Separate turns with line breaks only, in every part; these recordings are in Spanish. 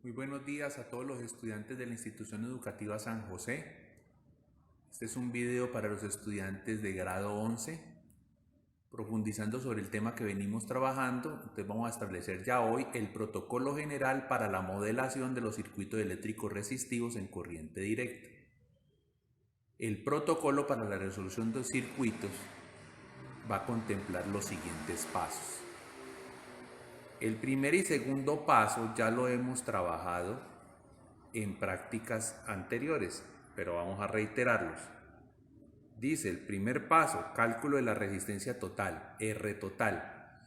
Muy buenos días a todos los estudiantes de la institución educativa San José. Este es un video para los estudiantes de grado 11, profundizando sobre el tema que venimos trabajando. Entonces vamos a establecer ya hoy el protocolo general para la modelación de los circuitos eléctricos resistivos en corriente directa. El protocolo para la resolución de circuitos va a contemplar los siguientes pasos. El primer y segundo paso ya lo hemos trabajado en prácticas anteriores, pero vamos a reiterarlos. Dice el primer paso, cálculo de la resistencia total, R total,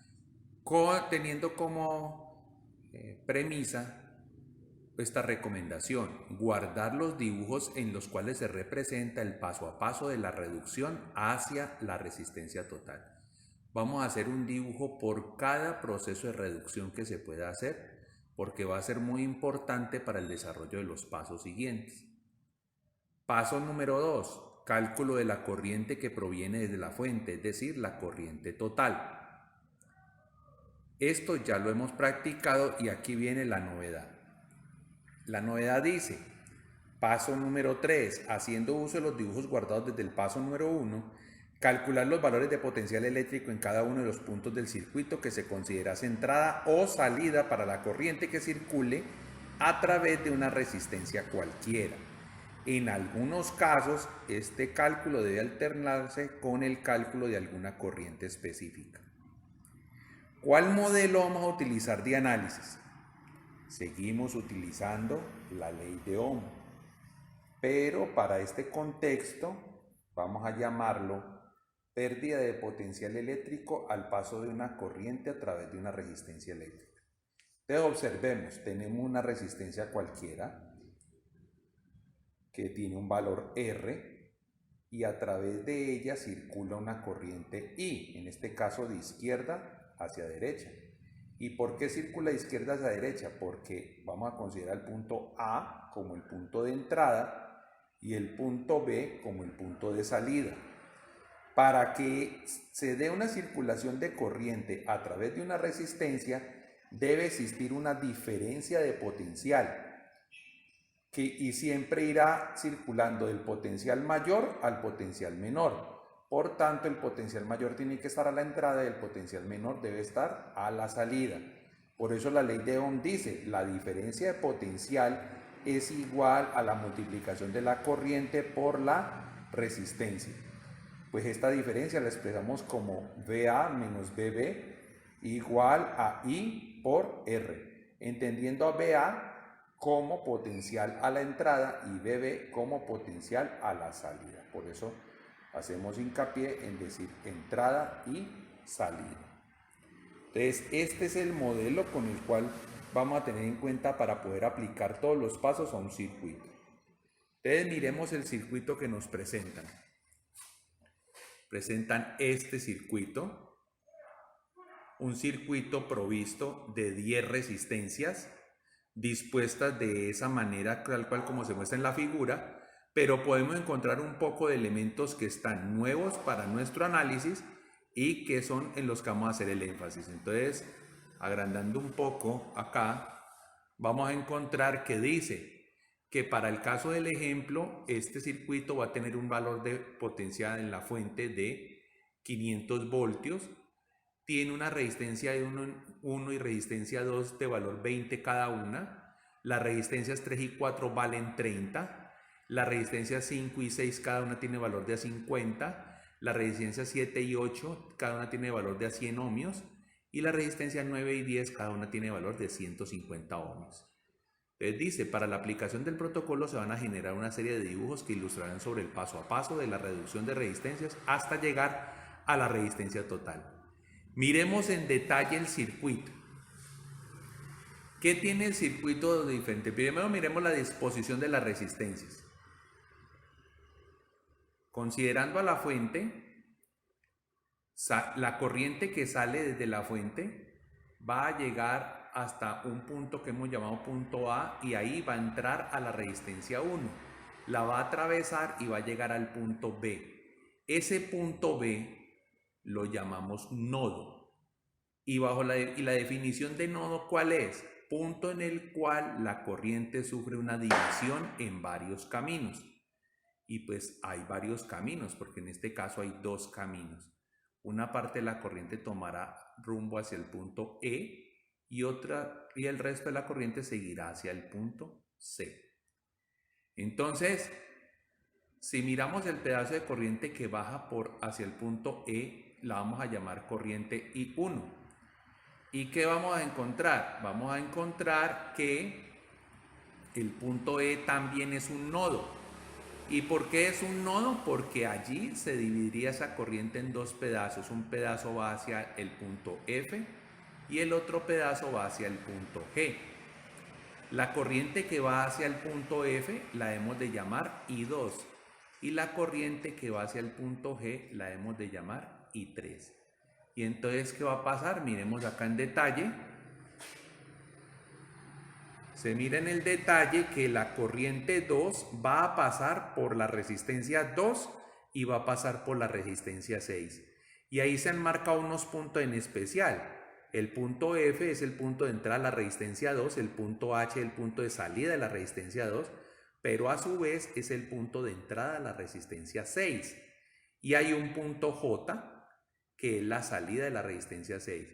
teniendo como premisa esta recomendación, guardar los dibujos en los cuales se representa el paso a paso de la reducción hacia la resistencia total. Vamos a hacer un dibujo por cada proceso de reducción que se pueda hacer, porque va a ser muy importante para el desarrollo de los pasos siguientes. Paso número 2, cálculo de la corriente que proviene desde la fuente, es decir, la corriente total. Esto ya lo hemos practicado y aquí viene la novedad. La novedad dice, paso número 3, haciendo uso de los dibujos guardados desde el paso número 1, calcular los valores de potencial eléctrico en cada uno de los puntos del circuito que se considera entrada o salida para la corriente que circule a través de una resistencia cualquiera. En algunos casos, este cálculo debe alternarse con el cálculo de alguna corriente específica. ¿Cuál modelo vamos a utilizar de análisis? Seguimos utilizando la ley de Ohm, pero para este contexto vamos a llamarlo pérdida de potencial eléctrico al paso de una corriente a través de una resistencia eléctrica. Entonces observemos, tenemos una resistencia cualquiera que tiene un valor R y a través de ella circula una corriente I, en este caso de izquierda hacia derecha. ¿Y por qué circula de izquierda hacia derecha? Porque vamos a considerar el punto A como el punto de entrada y el punto B como el punto de salida. Para que se dé una circulación de corriente a través de una resistencia, debe existir una diferencia de potencial y siempre irá circulando del potencial mayor al potencial menor. Por tanto, el potencial mayor tiene que estar a la entrada y el potencial menor debe estar a la salida. Por eso la ley de Ohm dice, la diferencia de potencial es igual a la multiplicación de la corriente por la resistencia. Pues esta diferencia la expresamos como VA menos VB igual a I por R, entendiendo a VA como potencial a la entrada y VB como potencial a la salida. Por eso hacemos hincapié en decir entrada y salida. Entonces, este es el modelo con el cual vamos a tener en cuenta para poder aplicar todos los pasos a un circuito. Entonces, miremos el circuito que nos presentan. Presentan este circuito, un circuito provisto de 10 resistencias, dispuestas de esa manera tal cual como se muestra en la figura, pero podemos encontrar un poco de elementos que están nuevos para nuestro análisis y que son en los que vamos a hacer el énfasis. Entonces, agrandando un poco acá, vamos a encontrar que dice que para el caso del ejemplo, este circuito va a tener un valor de potencial en la fuente de 500 voltios, tiene una resistencia de 1 y resistencia 2 de valor 20 cada una, las resistencias 3 y 4 valen 30, las resistencias 5 y 6 cada una tiene valor de a 50, las resistencias 7 y 8 cada una tiene valor de a 100 ohmios y la resistencia 9 y 10 cada una tiene valor de 150 ohmios. Entonces dice, para la aplicación del protocolo se van a generar una serie de dibujos que ilustrarán sobre el paso a paso de la reducción de resistencias hasta llegar a la resistencia total. Miremos en detalle el circuito. ¿Qué tiene el circuito de diferente? Primero miremos la disposición de las resistencias. Considerando a la fuente, la corriente que sale desde la fuente va a llegar hasta un punto que hemos llamado punto A y ahí va a entrar a la resistencia 1. La va a atravesar y va a llegar al punto B. Ese punto B lo llamamos nodo. Y la definición de nodo, ¿cuál es? punto en el cual la corriente sufre una división en varios caminos. Y pues hay varios caminos, porque en este caso hay dos caminos. Una parte de la corriente tomará rumbo hacia el punto E y el resto de la corriente seguirá hacia el punto C. Entonces, si miramos el pedazo de corriente que baja hacia el punto E, la vamos a llamar corriente I1. ¿Y qué vamos a encontrar? Vamos a encontrar que el punto E también es un nodo. ¿Y por qué es un nodo? Porque allí se dividiría esa corriente en dos pedazos. Un pedazo va hacia el punto F y el otro pedazo va hacia el punto G. La corriente que va hacia el punto F la hemos de llamar I2 y la corriente que va hacia el punto G la hemos de llamar I3. Y entonces, ¿qué va a pasar? Miremos acá en detalle. Se mira en el detalle que la corriente 2 va a pasar por la resistencia 2 y va a pasar por la resistencia 6. Y ahí se han marcado unos puntos en especial. El punto F es el punto de entrada a la resistencia 2, el punto H es el punto de salida de la resistencia 2, pero a su vez es el punto de entrada a la resistencia 6. Y hay un punto J, que es la salida de la resistencia 6.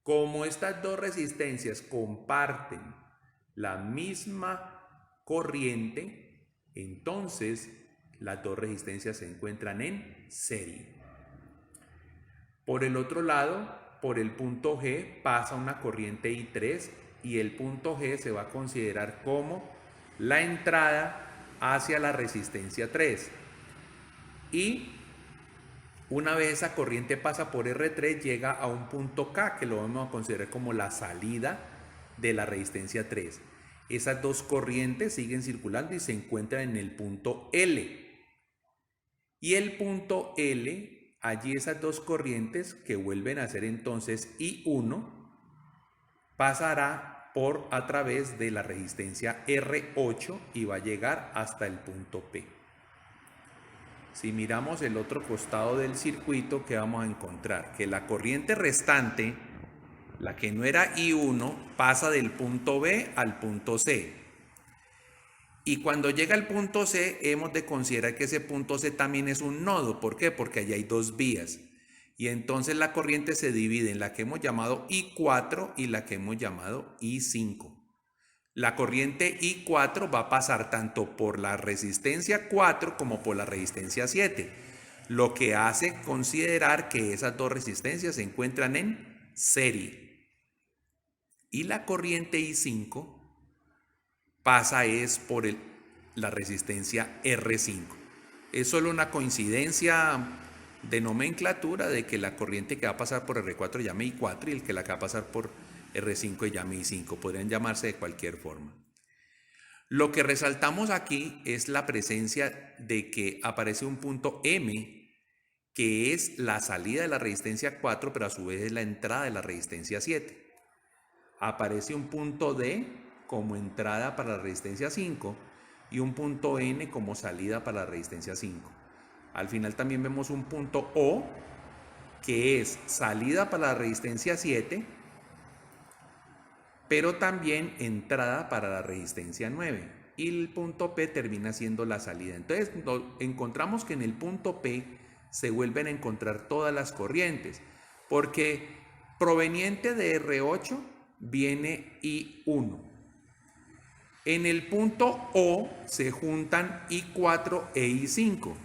Como estas dos resistencias comparten la misma corriente, entonces las dos resistencias se encuentran en serie. Por el otro lado, por el punto G pasa una corriente I3 y el punto G se va a considerar como la entrada hacia la resistencia 3. Y una vez esa corriente pasa por R3 llega a un punto K que lo vamos a considerar como la salida de la resistencia 3. Esas dos corrientes siguen circulando y se encuentran en el punto L. Y el punto L, allí esas dos corrientes que vuelven a ser entonces I1, pasará a través de la resistencia R8 y va a llegar hasta el punto P. Si miramos el otro costado del circuito, ¿qué vamos a encontrar? Que la corriente restante, la que no era I1, pasa del punto B al punto C. Y cuando llega al punto C, hemos de considerar que ese punto C también es un nodo. ¿Por qué? Porque allí hay dos vías. Y entonces la corriente se divide en la que hemos llamado I4 y la que hemos llamado I5. La corriente I4 va a pasar tanto por la resistencia 4 como por la resistencia 7, lo que hace considerar que esas dos resistencias se encuentran en serie. Y la corriente I5 pasa por la resistencia R5. Es solo una coincidencia de nomenclatura de que la corriente que va a pasar por R4 se llame I4 y el que la va a pasar por R5 se llame I5. Podrían llamarse de cualquier forma. Lo que resaltamos aquí es la presencia de que aparece un punto M, que es la salida de la resistencia 4, pero a su vez es la entrada de la resistencia 7. Aparece un punto D como entrada para la resistencia 5 y un punto N como salida para la resistencia 5. Al final también vemos un punto O, que es salida para la resistencia 7, pero también entrada para la resistencia 9. Y el punto P termina siendo la salida. Entonces encontramos que en el punto P se vuelven a encontrar todas las corrientes, porque proveniente de R8 viene I1. En el punto O se juntan I4 e I5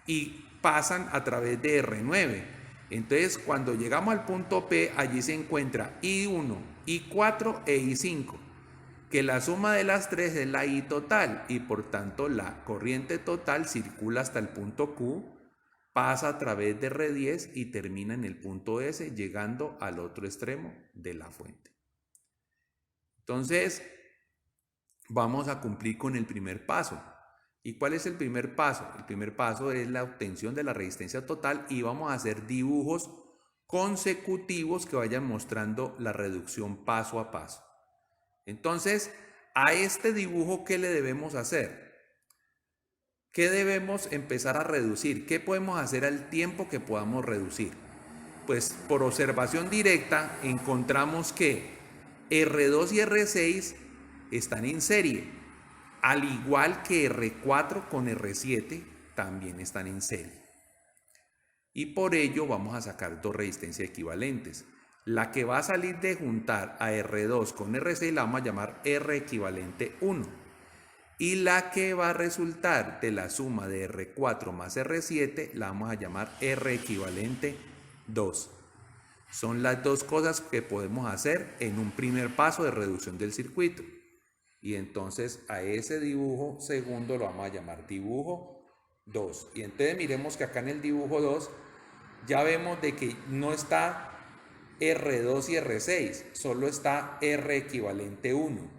y pasan a través de R9. Entonces, cuando llegamos al punto P, allí se encuentra I1, I4 e I5, que la suma de las tres es la I total y por tanto la corriente total circula hasta el punto Q, pasa a través de R10 y termina en el punto S, llegando al otro extremo de la fuente. Entonces, vamos a cumplir con el primer paso. ¿Y cuál es el primer paso? El primer paso es la obtención de la resistencia total y vamos a hacer dibujos consecutivos que vayan mostrando la reducción paso a paso. Entonces, a este dibujo, ¿qué le debemos hacer? ¿Qué debemos empezar a reducir? ¿Qué podemos hacer al tiempo que podamos reducir? Pues por observación directa encontramos que R2 y R6 están en serie, al igual que R4 con R7 también están en serie. Y por ello vamos a sacar dos resistencias equivalentes. La que va a salir de juntar a R2 con R6 la vamos a llamar R equivalente 1. Y la que va a resultar de la suma de R4 más R7 la vamos a llamar R equivalente 2. Son las dos cosas que podemos hacer en un primer paso de reducción del circuito. Y entonces a ese dibujo segundo lo vamos a llamar dibujo 2. Y entonces miremos que acá en el dibujo 2 ya vemos de que no está R2 y R6, solo está R equivalente 1.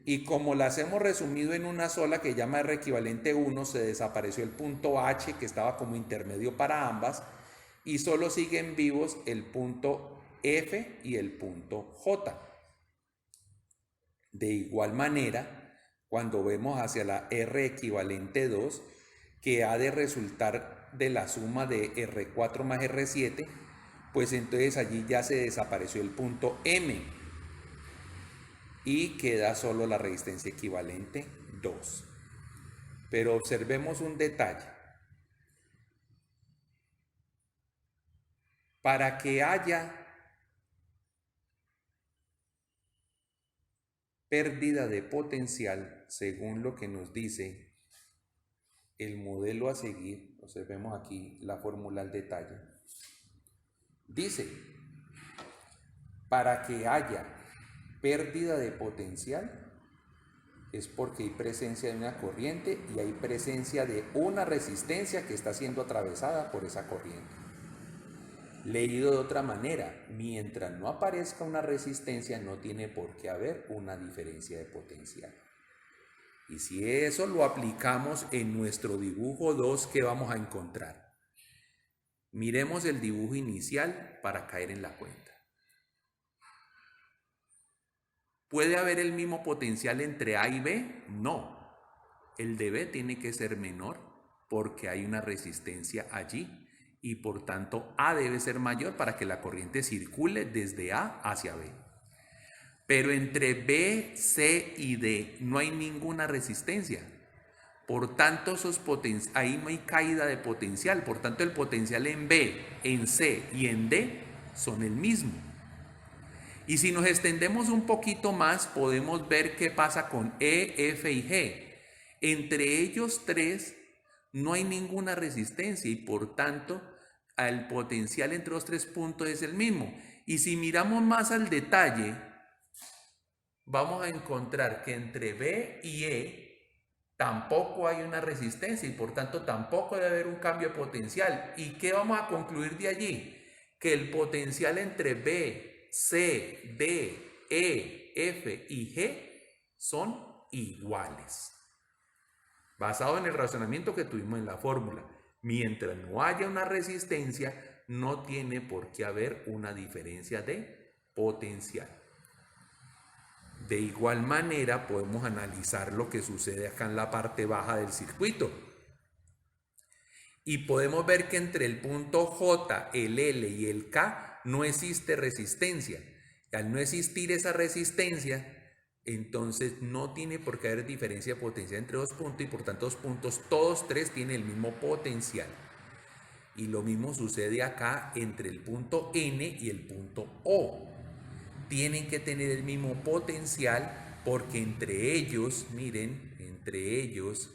Y como las hemos resumido en una sola que llama R equivalente 1, se desapareció el punto H que estaba como intermedio para ambas y solo siguen vivos el punto F y el punto J. De igual manera, cuando vemos hacia la R equivalente 2, que ha de resultar de la suma de R4 más R7, pues entonces allí ya se desapareció el punto M y queda solo la resistencia equivalente 2. Pero observemos un detalle. Para que haya pérdida de potencial, según lo que nos dice el modelo a seguir, observemos aquí la fórmula al detalle, dice, para que haya pérdida de potencial es porque hay presencia de una corriente y hay presencia de una resistencia que está siendo atravesada por esa corriente. Leído de otra manera, mientras no aparezca una resistencia no tiene por qué haber una diferencia de potencial. Y si eso lo aplicamos en nuestro dibujo 2, ¿qué vamos a encontrar? Miremos el dibujo inicial para caer en la cuenta. ¿Puede haber el mismo potencial entre A y B? No. El de B tiene que ser menor porque hay una resistencia allí y por tanto A debe ser mayor para que la corriente circule desde A hacia B. Pero entre B, C y D no hay ninguna resistencia. Por tanto, ahí no hay caída de potencial. Por tanto, el potencial en B, en C y en D son el mismo. Y si nos extendemos un poquito más, podemos ver qué pasa con E, F y G. Entre ellos tres no hay ninguna resistencia y por tanto, el potencial entre los 3 puntos es el mismo. Y si miramos más al detalle, vamos a encontrar que entre B y E tampoco hay una resistencia y por tanto tampoco debe haber un cambio de potencial. ¿Y qué vamos a concluir de allí? Que el potencial entre B, C, D, E, F y G son iguales. Basado en el razonamiento que tuvimos en la fórmula. Mientras no haya una resistencia, no tiene por qué haber una diferencia de potencial. De igual manera podemos analizar lo que sucede acá en la parte baja del circuito. Y podemos ver que entre el punto J, el L y el K no existe resistencia. Al no existir esa resistencia, entonces no tiene por qué haber diferencia de potencial entre dos puntos y por tanto dos puntos, todos tres tienen el mismo potencial. Y lo mismo sucede acá entre el punto N y el punto O. Tienen que tener el mismo potencial porque entre ellos, miren, entre ellos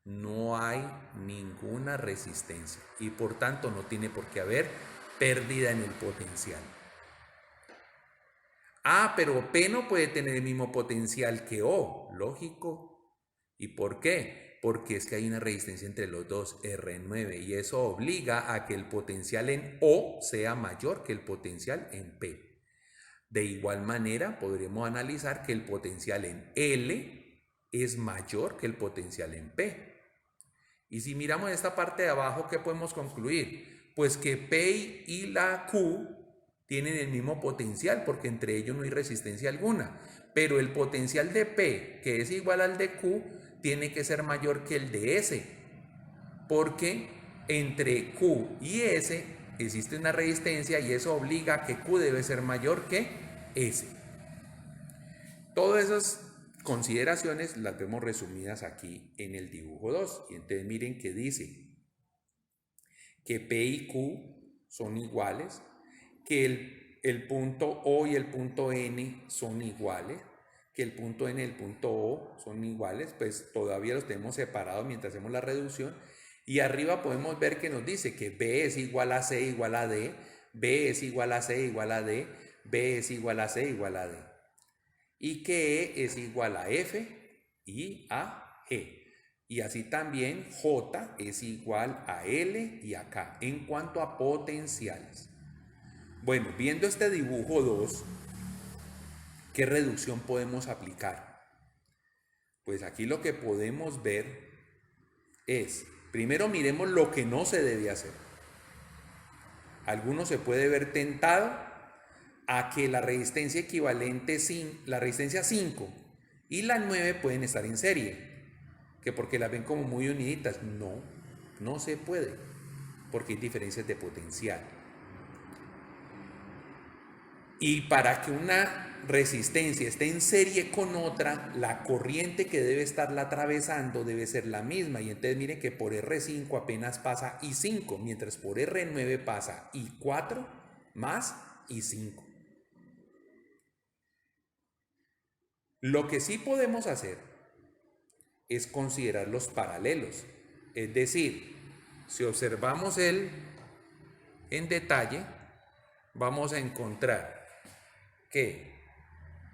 no hay ninguna resistencia y por tanto no tiene por qué haber pérdida en el potencial. Ah, pero P no puede tener el mismo potencial que O, lógico. ¿Y por qué? Porque es que hay una resistencia entre los dos, R9, y eso obliga a que el potencial en O sea mayor que el potencial en P. De igual manera, podremos analizar que el potencial en L es mayor que el potencial en P. Y si miramos esta parte de abajo, ¿qué podemos concluir? Pues que P y la Q tienen el mismo potencial porque entre ellos no hay resistencia alguna. Pero el potencial de P, que es igual al de Q, tiene que ser mayor que el de S. Porque entre Q y S existe una resistencia y eso obliga a que Q debe ser mayor que S. Todas esas consideraciones las vemos resumidas aquí en el dibujo 2. Y entonces miren que dice que P y Q son iguales, que el punto O y el punto N son iguales, que el punto N y el punto O son iguales, pues todavía los tenemos separados mientras hacemos la reducción. Y arriba podemos ver que nos dice que B es igual a C igual a D, B es igual a C igual a D, B es igual a C igual a D. Y que E es igual a F y a G. Y así también J es igual a L y a K en cuanto a potenciales. Bueno, viendo este dibujo 2, ¿qué reducción podemos aplicar? Pues aquí lo que podemos ver es, primero miremos lo que no se debe hacer. Alguno se puede ver tentado a que la resistencia equivalente, la resistencia 5 y la 9 pueden estar en serie, que porque las ven como muy uniditas. No, no se puede, porque hay diferencias de potencial. Y para que una resistencia esté en serie con otra, la corriente que debe estarla atravesando debe ser la misma. Y entonces miren que por R5 apenas pasa I5, mientras por R9 pasa I4 más I5. Lo que sí podemos hacer es considerar los paralelos. Es decir, si observamos en detalle, vamos a encontrar que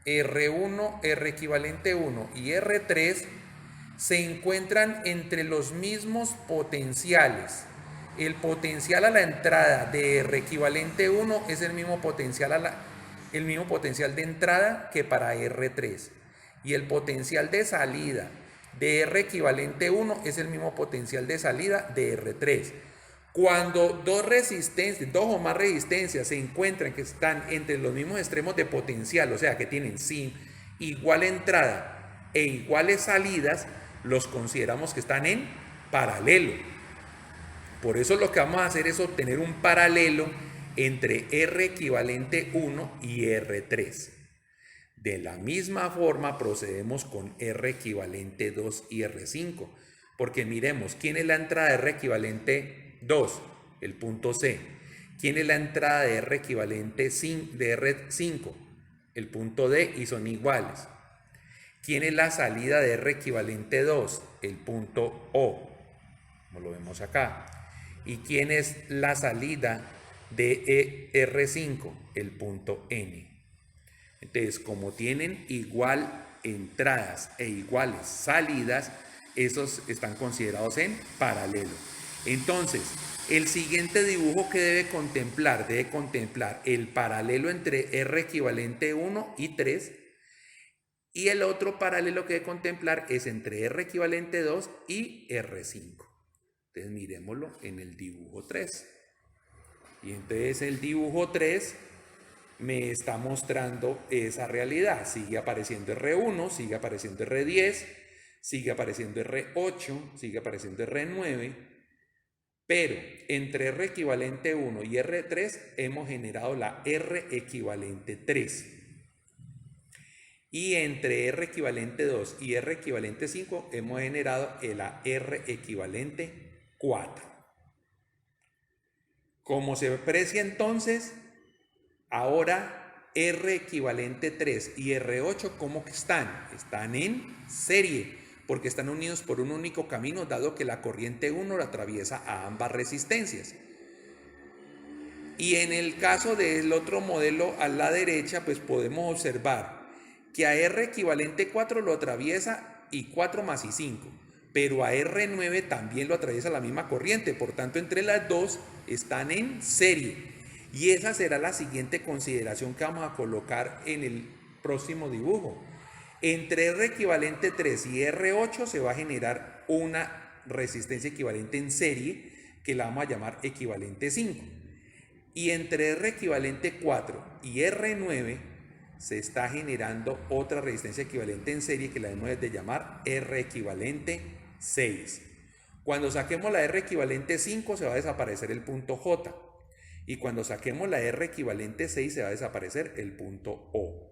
R1, R equivalente 1 y R3 se encuentran entre los mismos potenciales. El potencial a la entrada de R equivalente 1 es el mismo potencial de entrada que para R3. Y el potencial de salida de R equivalente 1 es el mismo potencial de salida de R3. Cuando dos o más resistencias se encuentran que están entre los mismos extremos de potencial, o sea que tienen igual entrada e iguales salidas, los consideramos que están en paralelo. Por eso lo que vamos a hacer es obtener un paralelo entre R equivalente 1 y R3. De la misma forma procedemos con R equivalente 2 y R5, porque miremos, ¿quién es la entrada de R equivalente 2? El punto C. ¿Quién es la entrada de R equivalente de R5? El punto D, y son iguales. ¿Quién es la salida de R equivalente 2? El punto O, como lo vemos acá. ¿Y quién es la salida de R5? El punto N. Entonces, como tienen igual entradas e iguales salidas, esos están considerados en paralelo. Entonces, el siguiente dibujo que debe contemplar el paralelo entre R equivalente 1 y 3, y el otro paralelo que debe contemplar es entre R equivalente 2 y R5. Entonces, miremoslo en el dibujo 3. Y entonces el dibujo 3 me está mostrando esa realidad. Sigue apareciendo R1, sigue apareciendo R10, sigue apareciendo R8, sigue apareciendo R9, pero entre R equivalente 1 y R3 hemos generado la R equivalente 3. Y entre R equivalente 2 y R equivalente 5 hemos generado la R equivalente 4. Como se aprecia entonces, ahora R equivalente 3 y R8, ¿cómo que están? Están en serie, porque están unidos por un único camino, dado que la corriente 1 la atraviesa a ambas resistencias. Y en el caso del otro modelo a la derecha, pues podemos observar que a R equivalente 4 lo atraviesa I4 más I5, pero a R9 también lo atraviesa la misma corriente, por tanto entre las dos están en serie. Y esa será la siguiente consideración que vamos a colocar en el próximo dibujo. Entre R equivalente 3 y R8 se va a generar una resistencia equivalente en serie que la vamos a llamar equivalente 5. Y entre R equivalente 4 y R9 se está generando otra resistencia equivalente en serie que la hemos de llamar R equivalente 6. Cuando saquemos la R equivalente 5 se va a desaparecer el punto J. Y cuando saquemos la R equivalente 6 se va a desaparecer el punto O.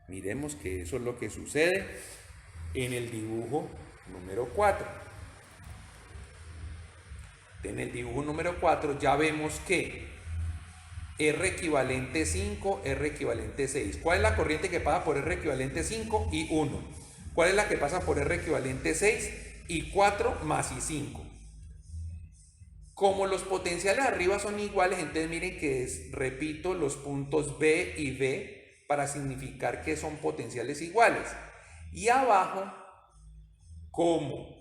Miremos que eso es lo que sucede en el dibujo número 4. En el dibujo número 4 ya vemos que R equivalente 5, R equivalente 6. ¿Cuál es la corriente que pasa por R equivalente 5 y 1? ¿Cuál es la que pasa por R equivalente 6 y 4 más y 5? Como los potenciales arriba son iguales, entonces miren que repito los puntos B y B para significar que son potenciales iguales. Y abajo, como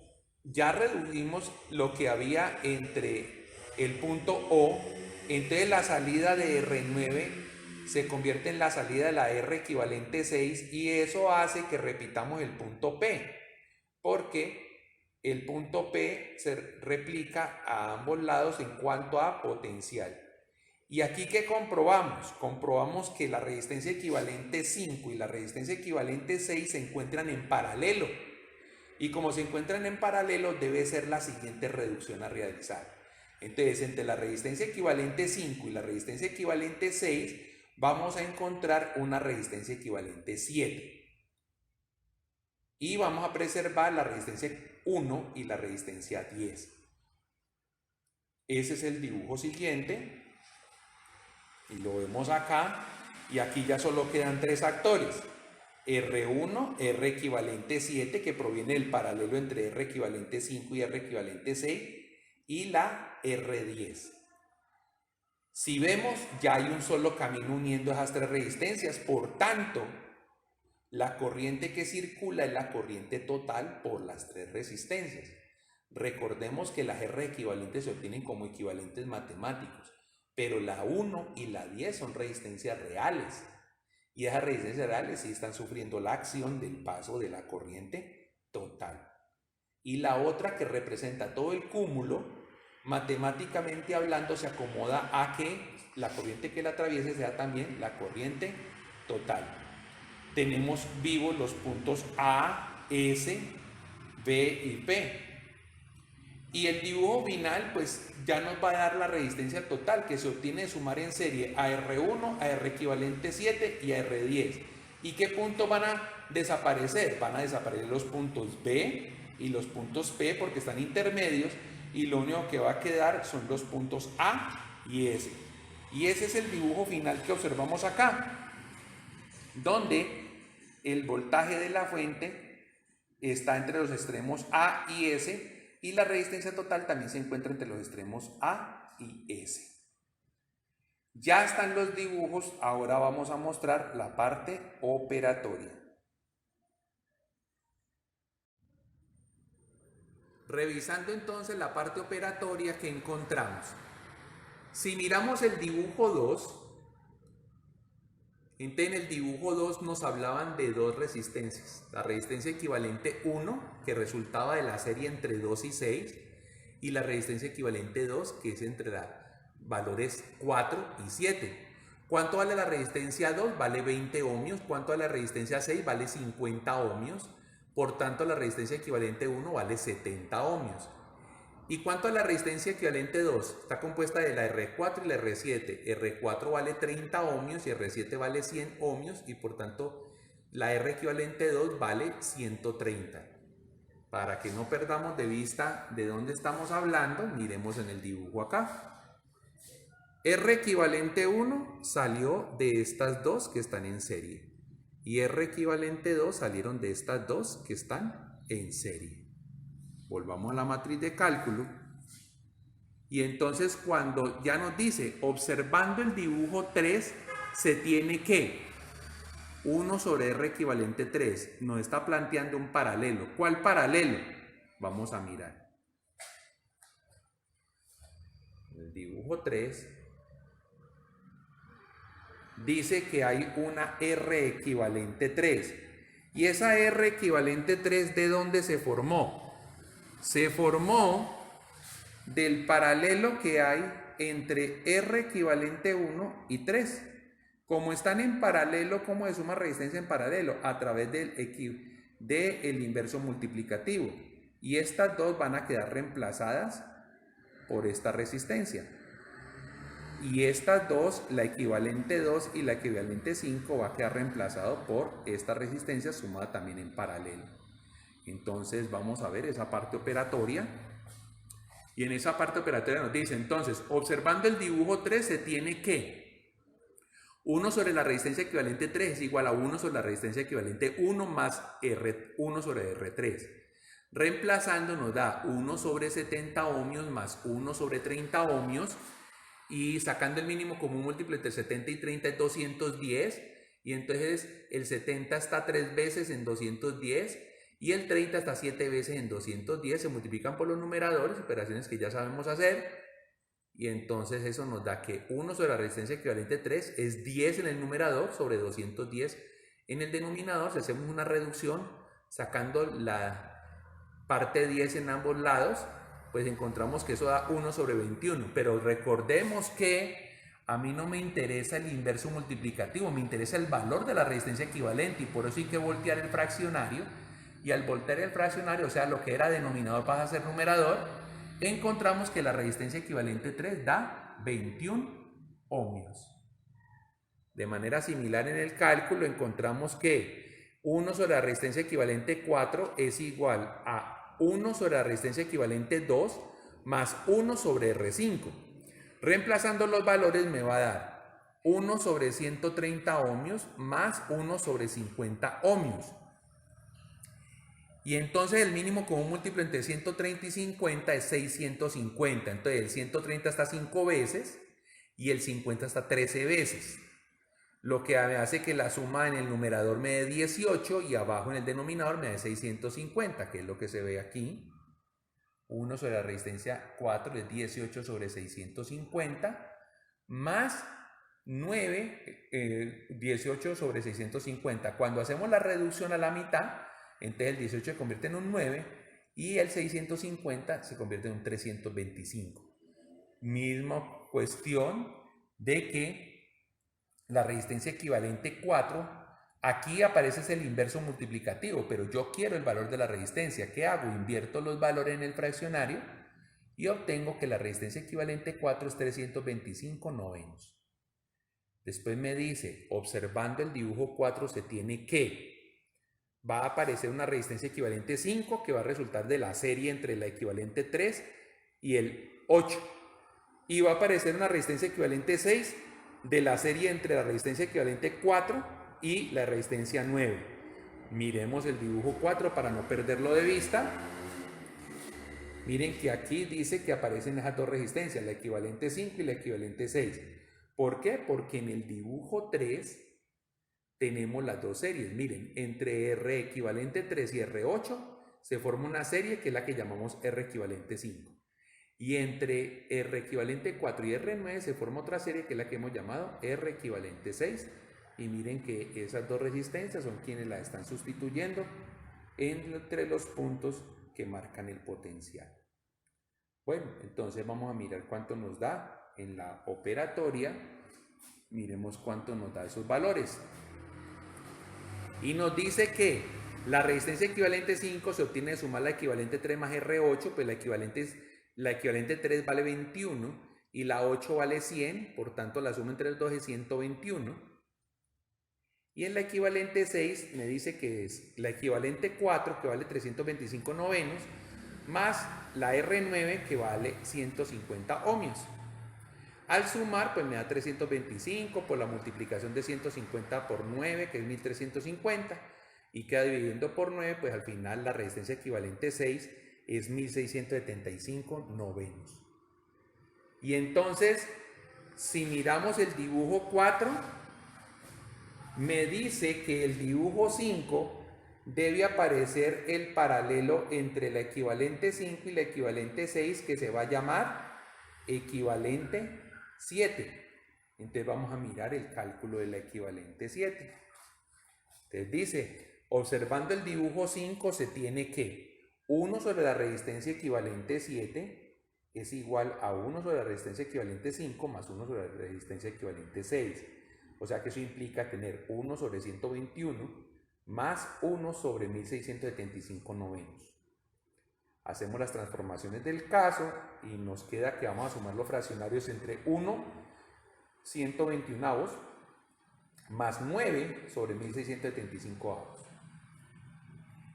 ya redujimos lo que había entre el punto O, entonces la salida de R9 se convierte en la salida de la R equivalente 6 y eso hace que repitamos el punto P, porque el punto P se replica a ambos lados en cuanto a potencial. Y aquí, ¿qué comprobamos? Comprobamos que la resistencia equivalente 5 y la resistencia equivalente 6 se encuentran en paralelo. Y como se encuentran en paralelo, debe ser la siguiente reducción a realizar. Entonces, entre la resistencia equivalente 5 y la resistencia equivalente 6, vamos a encontrar una resistencia equivalente 7. Y vamos a preservar la resistencia 1 y la resistencia 10. Ese es el dibujo siguiente. Y lo vemos acá. Y aquí ya solo quedan tres actores. R1, R equivalente 7, que proviene del paralelo entre R equivalente 5 y R equivalente 6. Y la R10. Si vemos, ya hay un solo camino uniendo esas tres resistencias. Por tanto, la corriente que circula es la corriente total por las tres resistencias. Recordemos que las R equivalentes se obtienen como equivalentes matemáticos, pero la 1 y la 10 son resistencias reales. Y esas resistencias reales sí están sufriendo la acción del paso de la corriente total. Y la otra, que representa todo el cúmulo, matemáticamente hablando se acomoda a que la corriente que la atraviese sea también la corriente total. Tenemos vivos los puntos A, S, B y P. Y el dibujo final pues ya nos va a dar la resistencia total que se obtiene de sumar en serie a R1, a R equivalente 7 y a R10. ¿Y qué puntos van a desaparecer? Van a desaparecer los puntos B y los puntos P porque están intermedios y lo único que va a quedar son los puntos A y S. Y ese es el dibujo final que observamos acá, donde el voltaje de la fuente está entre los extremos A y S y la resistencia total también se encuentra entre los extremos A y S. Ya están los dibujos, ahora vamos a mostrar la parte operatoria. Revisando entonces la parte operatoria que encontramos. Si miramos el dibujo 2, entonces en el dibujo 2 nos hablaban de dos resistencias. La resistencia equivalente 1, que resultaba de la serie entre 2 y 6, y la resistencia equivalente 2, que es entre valores 4 y 7. ¿Cuánto vale la resistencia 2? Vale 20 ohmios. ¿Cuánto vale la resistencia 6? Vale 50 ohmios. Por tanto, la resistencia equivalente 1 vale 70 ohmios. ¿Y cuánto es la resistencia equivalente 2? Está compuesta de la R4 y la R7. R4 vale 30 ohmios y R7 vale 100 ohmios y por tanto la R equivalente 2 vale 130. Para que no perdamos de vista de dónde estamos hablando, miremos en el dibujo acá. R equivalente 1 salió de estas dos que están en serie y R equivalente 2 salieron de estas dos que están en serie. Volvamos a la matriz de cálculo y entonces cuando ya nos dice observando el dibujo 3 se tiene que 1 sobre R equivalente 3 nos está planteando un paralelo. ¿Cuál paralelo? Vamos a mirar. El dibujo 3 dice que hay una R equivalente 3 y esa R equivalente 3 ¿de dónde se formó? Se formó del paralelo que hay entre R equivalente 1 y 3. Como están en paralelo, ¿cómo se suma resistencia en paralelo? A través del inverso multiplicativo. Y estas dos van a quedar reemplazadas por esta resistencia. Y estas dos, la equivalente 2 y la equivalente 5, va a quedar reemplazado por esta resistencia sumada también en paralelo. Entonces vamos a ver esa parte operatoria. Y en esa parte operatoria nos dice, entonces, observando el dibujo 3 se tiene que 1 sobre la resistencia equivalente 3 es igual a 1 sobre la resistencia equivalente 1 más R1 sobre R3. Reemplazando nos da 1 sobre 70 ohmios más 1 sobre 30 ohmios. Y sacando el mínimo común múltiplo entre 70 y 30 es 210. Y entonces el 70 está 3 veces en 210 y el 30 está 7 veces en 210. Se multiplican por los numeradores, operaciones que ya sabemos hacer. Y entonces eso nos da que 1 sobre la resistencia equivalente 3 es 10 en el numerador sobre 210 en el denominador. Si hacemos una reducción sacando la parte 10 en ambos lados, pues encontramos que eso da 1 sobre 21. Pero recordemos que a mí no me interesa el inverso multiplicativo, me interesa el valor de la resistencia equivalente, y por eso hay que voltear el fraccionario. Y al voltear el fraccionario, o sea, lo que era denominador pasa a ser numerador, encontramos que la resistencia equivalente 3 da 21 ohmios. De manera similar en el cálculo encontramos que 1 sobre la resistencia equivalente 4 es igual a 1 sobre la resistencia equivalente 2 más 1 sobre R5. Reemplazando los valores me va a dar 1 sobre 130 ohmios más 1 sobre 50 ohmios. Y entonces el mínimo común múltiplo entre 130 y 50 es 650. Entonces el 130 está 5 veces y el 50 está 13 veces. Lo que hace que la suma en el numerador me dé 18 y abajo en el denominador me dé 650, que es lo que se ve aquí. 1 sobre la resistencia 4 es 18 sobre 650 más 9, 18 sobre 650. Cuando hacemos la reducción a la mitad, entonces el 18 se convierte en un 9 y el 650 se convierte en un 325. Misma cuestión de que la resistencia equivalente 4, aquí aparece el inverso multiplicativo, pero yo quiero el valor de la resistencia. ¿Qué hago? Invierto los valores en el fraccionario y obtengo que la resistencia equivalente 4 es 325 novenos. Después me dice, observando el dibujo 4 se tiene que va a aparecer una resistencia equivalente 5 que va a resultar de la serie entre la equivalente 3 y el 8. Y va a aparecer una resistencia equivalente 6 de la serie entre la resistencia equivalente 4 y la resistencia 9. Miremos el dibujo 4 para no perderlo de vista. Miren que aquí dice que aparecen esas dos resistencias, la equivalente 5 y la equivalente 6. ¿Por qué? Porque en el dibujo 3 tenemos las dos series. Miren, entre R equivalente 3 y R8 se forma una serie que es la que llamamos R equivalente 5. Y entre R equivalente 4 y R9 se forma otra serie que es la que hemos llamado R equivalente 6. Y miren que esas dos resistencias son quienes la están sustituyendo entre los puntos que marcan el potencial. Bueno, entonces vamos a mirar cuánto nos da en la operatoria. Miremos cuánto nos da esos valores. Y nos dice que la resistencia equivalente 5 se obtiene de sumar la equivalente 3 más R8, pues la equivalente 3 vale 21 y la 8 vale 100, por tanto la suma entre los dos es 121. Y en la equivalente 6 me dice que es la equivalente 4, que vale 325 novenos, más la R9, que vale 150 ohmios. Al sumar, pues me da 325 por la multiplicación de 150 por 9, que es 1350, y queda dividiendo por 9, pues al final la resistencia equivalente 6 es 1675 novenos. Y entonces, si miramos el dibujo 4, me dice que el dibujo 5 debe aparecer el paralelo entre la equivalente 5 y la equivalente 6, que se va a llamar equivalente 7. Entonces vamos a mirar el cálculo de la equivalente 7. Entonces dice, observando el dibujo 5 se tiene que 1 sobre la resistencia equivalente 7 es igual a 1 sobre la resistencia equivalente 5 más 1 sobre la resistencia equivalente 6. O sea que eso implica tener 1 sobre 121 más 1 sobre 1675 novenos. Hacemos las transformaciones del caso y nos queda que vamos a sumar los fraccionarios entre 1 121 avos más 9 sobre 1675 avos.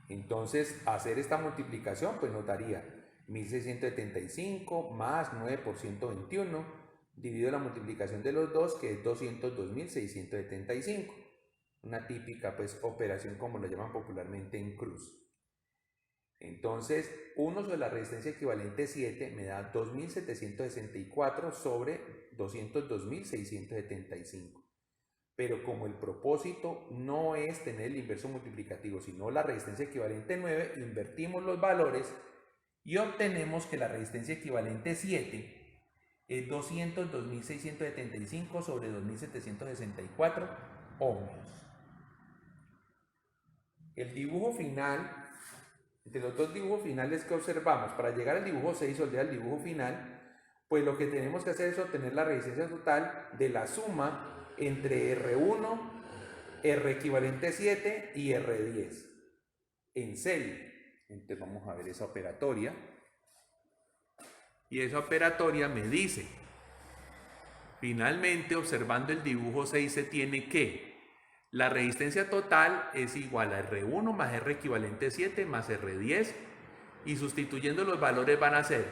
Entonces, hacer esta multiplicación pues nos daría 1675 más 9 por 121 dividido la multiplicación de los dos, que es 202.675. Una típica pues operación, como lo llaman popularmente, en cruz. Entonces, 1 sobre la resistencia equivalente 7 me da 2.764 sobre 202.675. Pero como el propósito no es tener el inverso multiplicativo, sino la resistencia equivalente 9, invertimos los valores y obtenemos que la resistencia equivalente 7 es 202.675 sobre 2.764 ohmios. El dibujo final, de los dos dibujos finales que observamos, para llegar al dibujo 6 o al dibujo final, pues lo que tenemos que hacer es obtener la resistencia total de la suma entre R1, R equivalente 7 y R10 en serie. Entonces vamos a ver esa operatoria. Y esa operatoria me dice, finalmente, observando el dibujo 6, se tiene que la resistencia total es igual a R1 más R equivalente 7 más R10, y sustituyendo los valores van a ser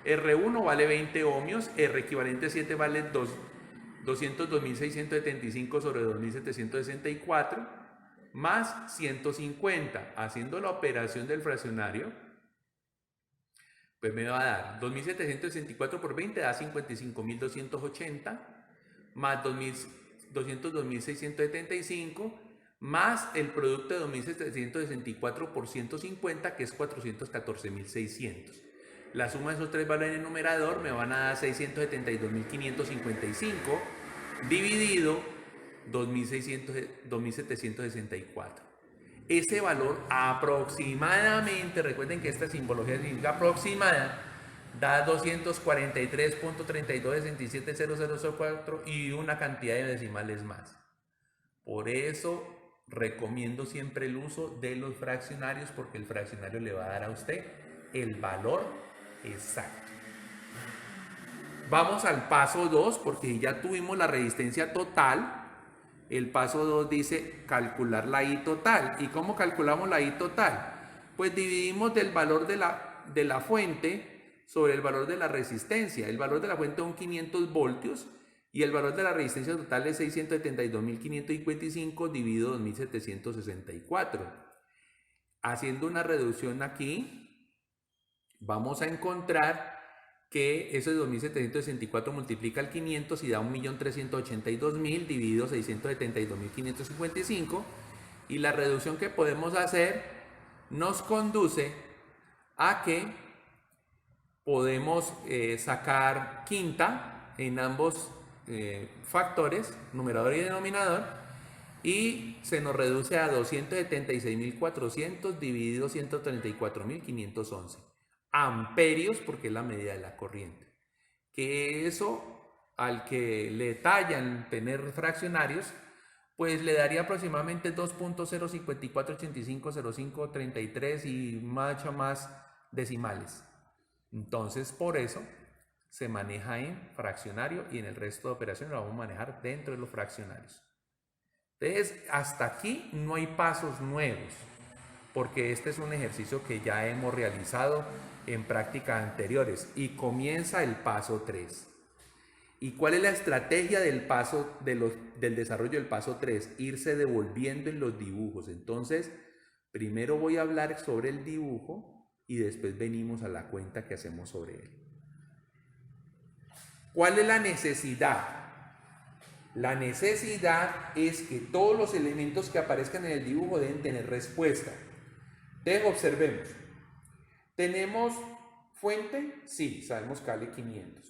R1 vale 20 ohmios, R equivalente 7 vale 202.675 sobre 2.764 más 150. Haciendo la operación del fraccionario, pues me va a dar 2.764 por 20 da 55.280 más 202.675 más el producto de 2.764 por 150, que es 414.600. La suma de esos tres valores en el numerador me van a dar 672.555 dividido 2.764. Ese valor aproximadamente, recuerden que esta simbología significa aproximada, da 243.32670004 y una cantidad de decimales más. Por eso recomiendo siempre el uso de los fraccionarios, porque el fraccionario le va a dar a usted el valor exacto. Vamos al paso 2, porque ya tuvimos la resistencia total. El paso 2 dice calcular la I total. ¿Y cómo calculamos la I total? Pues dividimos del valor de la fuente sobre el valor de la resistencia. El valor de la fuente son 500 voltios y el valor de la resistencia total es 672.555 dividido 2.764. Haciendo una reducción aquí, vamos a encontrar que ese 2.764 multiplica el 500 y da 1.382.000 dividido 672.555, y la reducción que podemos hacer nos conduce a que podemos sacar quinta en ambos factores, numerador y denominador, y se nos reduce a 276.400 dividido 134.511 amperios, porque es la medida de la corriente. Que eso, al que le tallan tener fraccionarios, pues le daría aproximadamente 2.054850533 y mucho más decimales. Entonces, por eso se maneja en fraccionario, y en el resto de operaciones lo vamos a manejar dentro de los fraccionarios. Entonces, hasta aquí no hay pasos nuevos, porque este es un ejercicio que ya hemos realizado en prácticas anteriores, y comienza el paso 3. ¿Y cuál es la estrategia del desarrollo del paso 3? Irse devolviendo en los dibujos. Entonces, primero voy a hablar sobre el dibujo y después venimos a la cuenta que hacemos sobre él. ¿Cuál es la necesidad? La necesidad es que todos los elementos que aparezcan en el dibujo deben tener respuesta. Entonces, observemos. ¿Tenemos fuente? Sí, sabemos que vale 500.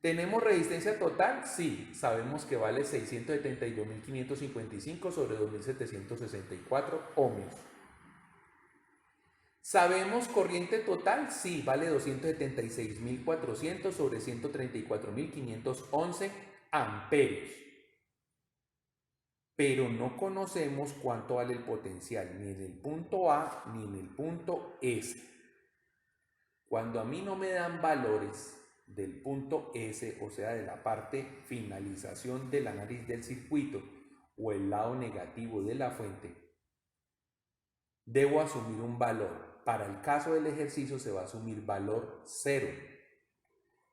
¿Tenemos resistencia total? Sí, sabemos que vale 672.555 sobre 2.764 ohmios. ¿Sabemos corriente total? Sí, vale 276.400 sobre 134.511 amperios. Pero no conocemos cuánto vale el potencial, ni en el punto A ni en el punto S. Cuando a mí no me dan valores del punto S, o sea, de la parte finalización del análisis del circuito o el lado negativo de la fuente, debo asumir un valor. Para el caso del ejercicio se va a asumir valor 0.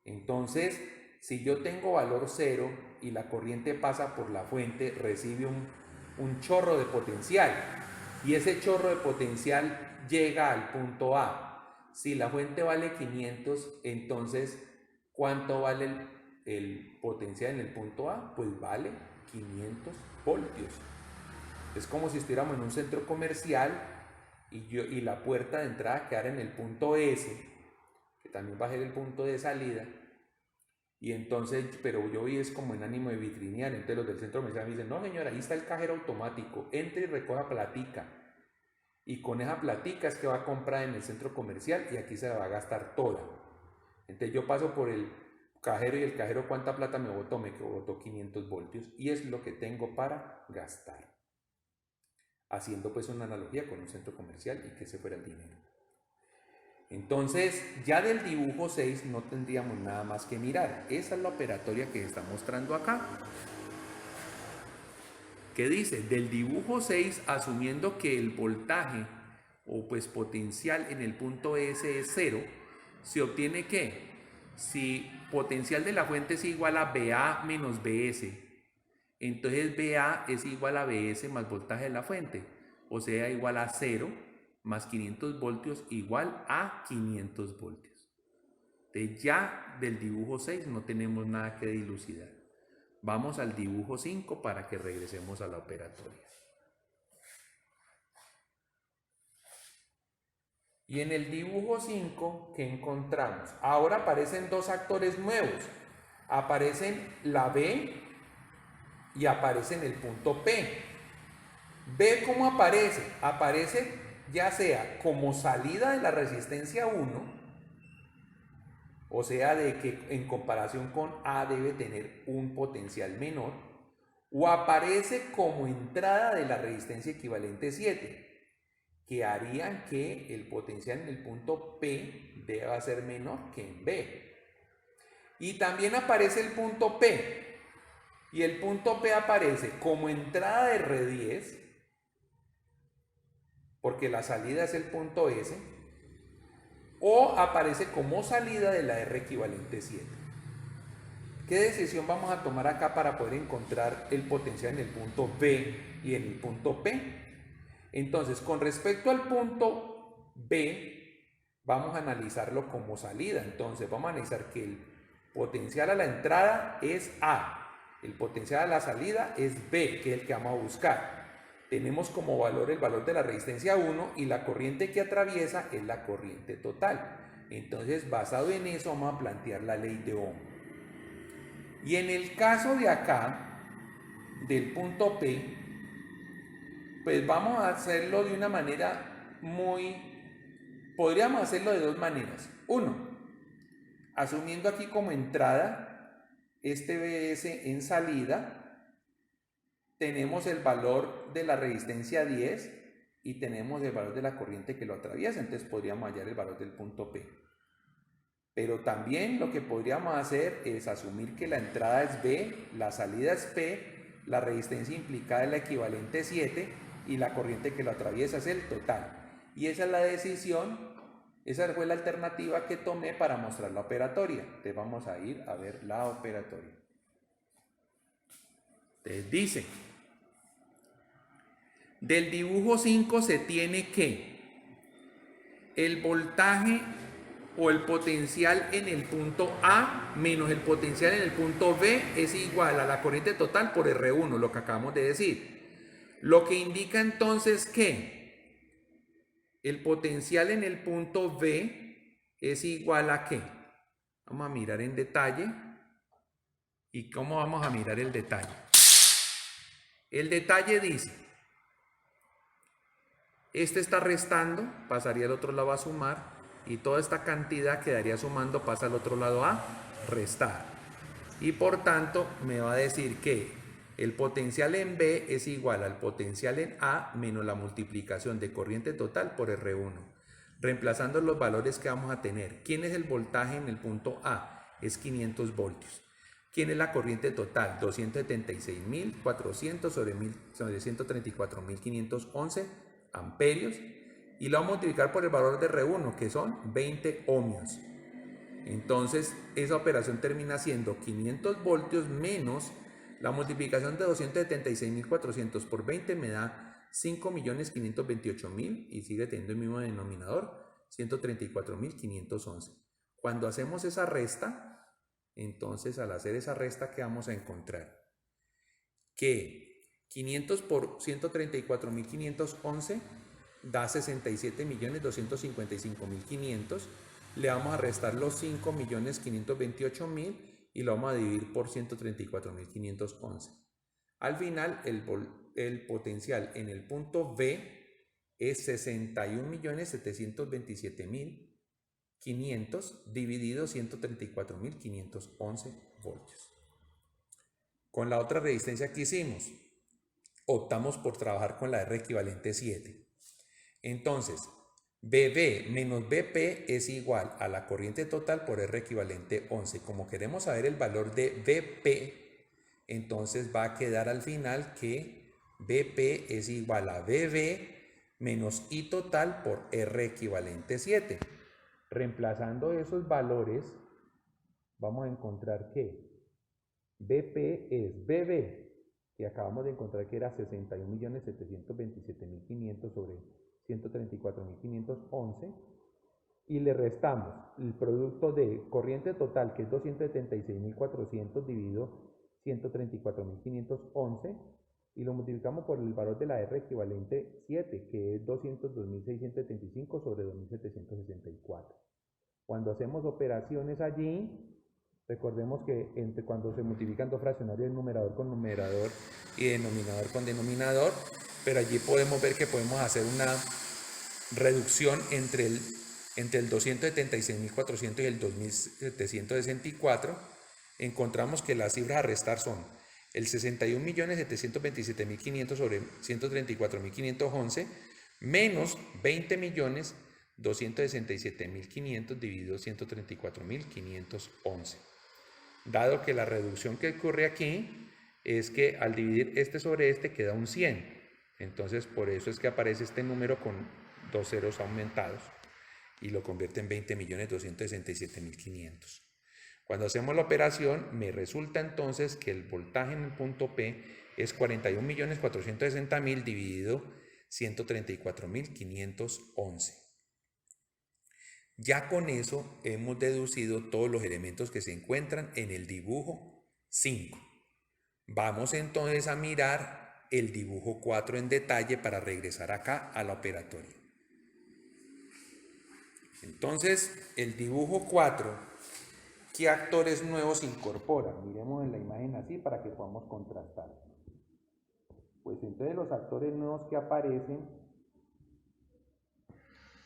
Entonces, si yo tengo valor 0 y la corriente pasa por la fuente, recibe un chorro de potencial y ese chorro de potencial llega al punto A. Si la fuente vale 500, entonces, ¿cuánto vale el potencial en el punto A? Pues vale 500 voltios. Es como si estuviéramos en un centro comercial y la puerta de entrada quedara en el punto S, que también va a ser el punto de salida. Y entonces, pero yo vi es como en ánimo de vitrinear, entonces los del centro comercial me dicen, no señora, ahí está el cajero automático, entre y recoja platica. Y con esa platica es que va a comprar en el centro comercial y aquí se la va a gastar toda. Entonces yo paso por el cajero y el cajero, ¿cuánta plata me botó? Me botó 500 voltios y es lo que tengo para gastar. Haciendo pues una analogía con un centro comercial y que ese fuera el dinero. Entonces, ya del dibujo 6 no tendríamos nada más que mirar. Esa es la operatoria que está mostrando acá. ¿Qué dice? Del dibujo 6, asumiendo que el voltaje o pues potencial en el punto S es 0, se obtiene que si potencial de la fuente es igual a BA menos BS, entonces BA es igual a BS más voltaje de la fuente, o sea, igual a 0 más 500 voltios igual a 500 voltios. Entonces ya del dibujo 6 no tenemos nada que dilucidar. Vamos al dibujo 5 para que regresemos a la operatoria. Y en el dibujo 5, ¿qué encontramos? Ahora aparecen dos actores nuevos. Aparecen la B y aparecen el punto P. ¿B cómo aparece? Aparece ya sea como salida de la resistencia 1, o sea, de que en comparación con A debe tener un potencial menor, o aparece como entrada de la resistencia equivalente 7, que harían que el potencial en el punto P deba ser menor que en B. Y también aparece el punto P, y el punto P aparece como entrada de R10, porque la salida es el punto S, o aparece como salida de la R equivalente 7. ¿Qué decisión vamos a tomar acá para poder encontrar el potencial en el punto B y en el punto P? Entonces, con respecto al punto B, vamos a analizarlo como salida. Entonces, vamos a analizar que el potencial a la entrada es A, el potencial a la salida es B, que es el que vamos a buscar. Tenemos como valor el valor de la resistencia 1 y la corriente que atraviesa es la corriente total. Entonces, basado en eso, vamos a plantear la ley de Ohm. Y en el caso de acá, del punto P, pues vamos a hacerlo de una manera podríamos hacerlo de dos maneras. Uno, asumiendo aquí como entrada este BS en salida, tenemos el valor de la resistencia 10 y tenemos el valor de la corriente que lo atraviesa, entonces podríamos hallar el valor del punto P. Pero también lo que podríamos hacer es asumir que la entrada es B, la salida es P, la resistencia implicada es la equivalente 7 y la corriente que lo atraviesa es el total. Y esa es la decisión, esa fue la alternativa que tomé para mostrar la operatoria. Entonces vamos a ir a ver la operatoria. Entonces dice, del dibujo 5 se tiene que el voltaje o el potencial en el punto A menos el potencial en el punto B es igual a la corriente total por R1, lo que acabamos de decir. Lo que indica entonces que el potencial en el punto B es igual a ¿qué? Vamos a mirar en detalle. ¿Y cómo vamos a mirar el detalle? El detalle dice, este está restando, pasaría al otro lado a sumar, y toda esta cantidad quedaría sumando, pasa al otro lado a restar. Y por tanto me va a decir que el potencial en B es igual al potencial en A menos la multiplicación de corriente total por R1. Reemplazando los valores que vamos a tener. ¿Quién es el voltaje en el punto A? es 500 voltios. ¿Quién es la corriente total? 276.400 sobre 134.511 amperios. Y lo vamos a multiplicar por el valor de R1, que son 20 ohmios. Entonces, esa operación termina siendo 500 voltios menos la multiplicación de 276.400 por 20 me da 5.528.000 y sigue teniendo el mismo denominador, 134.511. Cuando hacemos esa resta, entonces al hacer esa resta, ¿qué vamos a encontrar? Que 500 por 134.511 da 67.255.500. Le vamos a restar los 5.528.000 y lo vamos a dividir por 134.511. Al final, el potencial en el punto B es 61.727.500 dividido 134.511 voltios. Con la otra resistencia que hicimos, optamos por trabajar con la R equivalente 7. Entonces, BB menos BP es igual a la corriente total por R equivalente 11. Como queremos saber el valor de BP, entonces va a quedar al final que BP es igual a BB menos I total por R equivalente 7. Reemplazando esos valores, vamos a encontrar que BP es BB, que acabamos de encontrar que era 61.727.500 sobre 134.511, y le restamos el producto de corriente total, que es 276.400 dividido 134.511, y lo multiplicamos por el valor de la R equivalente 7, que es 202.675 sobre 2.764. Cuando hacemos operaciones allí, recordemos que cuando se multiplican dos fraccionarios, numerador con numerador y denominador con denominador, pero allí podemos ver que podemos hacer una reducción entre el 276.400 y el 2.764. Encontramos que las cifras a restar son el 61.727.500 sobre 134.511 menos 20.267.500 dividido 134.511. Dado que la reducción que ocurre aquí es que al dividir este sobre este queda un 100. Entonces, por eso es que aparece este número con dos ceros aumentados y lo convierte en 20.267.500. Cuando hacemos la operación, me resulta entonces que el voltaje en el punto P es 41.460.000 dividido 134.511. Ya con eso hemos deducido todos los elementos que se encuentran en el dibujo 5. Vamos entonces a mirar el dibujo 4 en detalle para regresar acá a la operatoria. Entonces, el dibujo 4, ¿qué actores nuevos incorpora? Miremos en la imagen así para que podamos contrastar. Pues entonces los actores nuevos que aparecen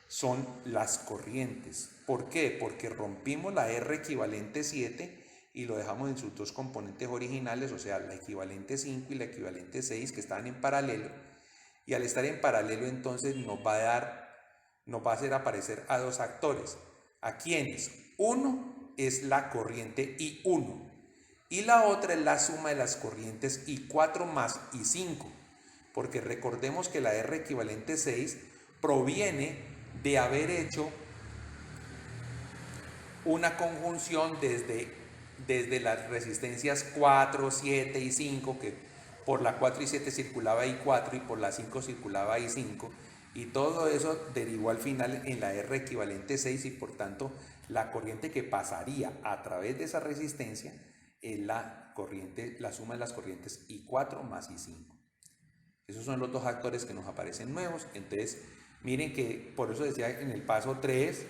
son las corrientes. ¿Por qué? Porque rompimos la R equivalente 7 y lo dejamos en sus dos componentes originales, o sea, la equivalente 5 y la equivalente 6, que estaban en paralelo, y al estar en paralelo entonces nos va a hacer aparecer a dos actores. ¿A quiénes? Uno es la corriente I1 y la otra es la suma de las corrientes I4 más I5, porque recordemos que la R equivalente 6 proviene de haber hecho una conjunción desde las resistencias 4, 7 y 5, que por la 4 y 7 circulaba I4 y por la 5 circulaba I5, y todo eso derivó al final en la R equivalente 6, y por tanto la corriente que pasaría a través de esa resistencia es la suma de las corrientes I4 más I5. Esos son los dos actores que nos aparecen nuevos. Entonces miren que por eso decía en el paso 3,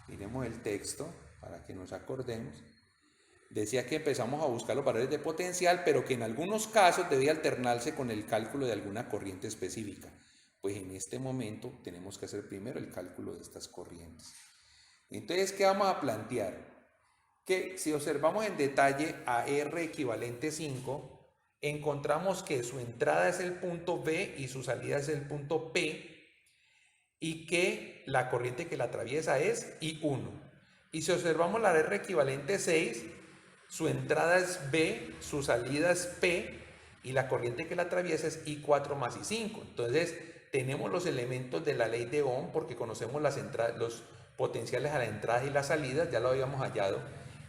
miremos el texto para que nos acordemos, decía que empezamos a buscar los valores de potencial, pero que en algunos casos debía alternarse con el cálculo de alguna corriente específica. Pues en este momento tenemos que hacer primero el cálculo de estas corrientes. Entonces, ¿qué vamos a plantear? Que si observamos en detalle a R equivalente 5, encontramos que su entrada es el punto B y su salida es el punto P, y que la corriente que la atraviesa es I1. Y si observamos la R equivalente 6, su entrada es B, su salida es P, y la corriente que la atraviesa es I4 más I5. Entonces, tenemos los elementos de la ley de Ohm porque conocemos los potenciales a la entrada y las salidas, ya lo habíamos hallado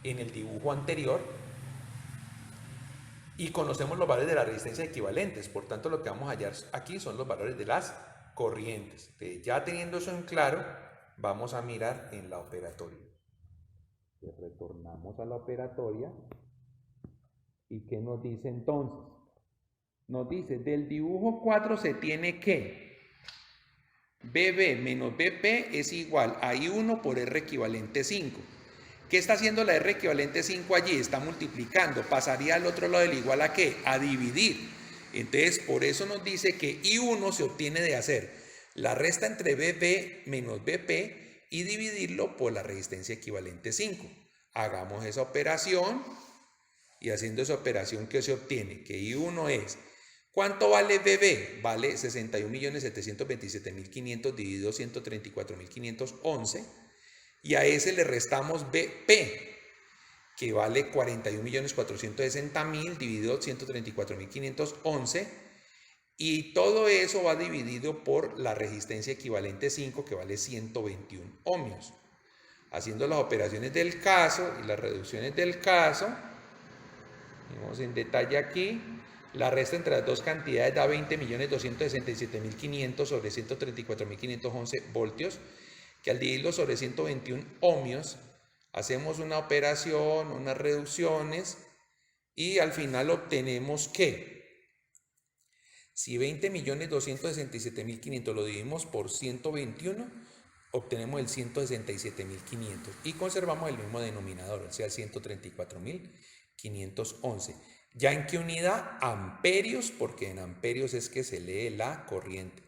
en el dibujo anterior, y conocemos los valores de la resistencia equivalentes. Por tanto, lo que vamos a hallar aquí son los valores de las corrientes. Entonces, ya teniendo eso en claro, vamos a mirar en la operatoria. Retornamos a la operatoria. ¿Y qué nos dice entonces? Nos dice, del dibujo 4 se tiene que BB menos BP es igual a I1 por R equivalente 5. ¿Qué está haciendo la R equivalente 5 allí? Está multiplicando. Pasaría al otro lado del igual a ¿qué? A dividir. Entonces, por eso nos dice que I1 se obtiene de hacer la resta entre BB menos BP y dividirlo por la resistencia equivalente 5. Hagamos esa operación y haciendo esa operación, ¿qué se obtiene? Que I1 es, ¿cuánto vale BB? Vale 61.727.500 dividido 134.511 y a ese le restamos BP, que vale 41.460.000 dividido 134.511 y todo eso va dividido por la resistencia equivalente 5 que vale 121 ohmios. Haciendo las operaciones del caso y las reducciones del caso, vemos en detalle aquí, la resta entre las dos cantidades da 20.267.500 sobre 134.511 voltios, que al dividirlo sobre 121 ohmios, hacemos una operación, unas reducciones, y al final obtenemos que, si 20.267.500 lo dividimos por 121, obtenemos el 167.500 y conservamos el mismo denominador, o sea, el 134.511. ¿Ya en qué unidad? Amperios, porque en amperios es que se lee la corriente.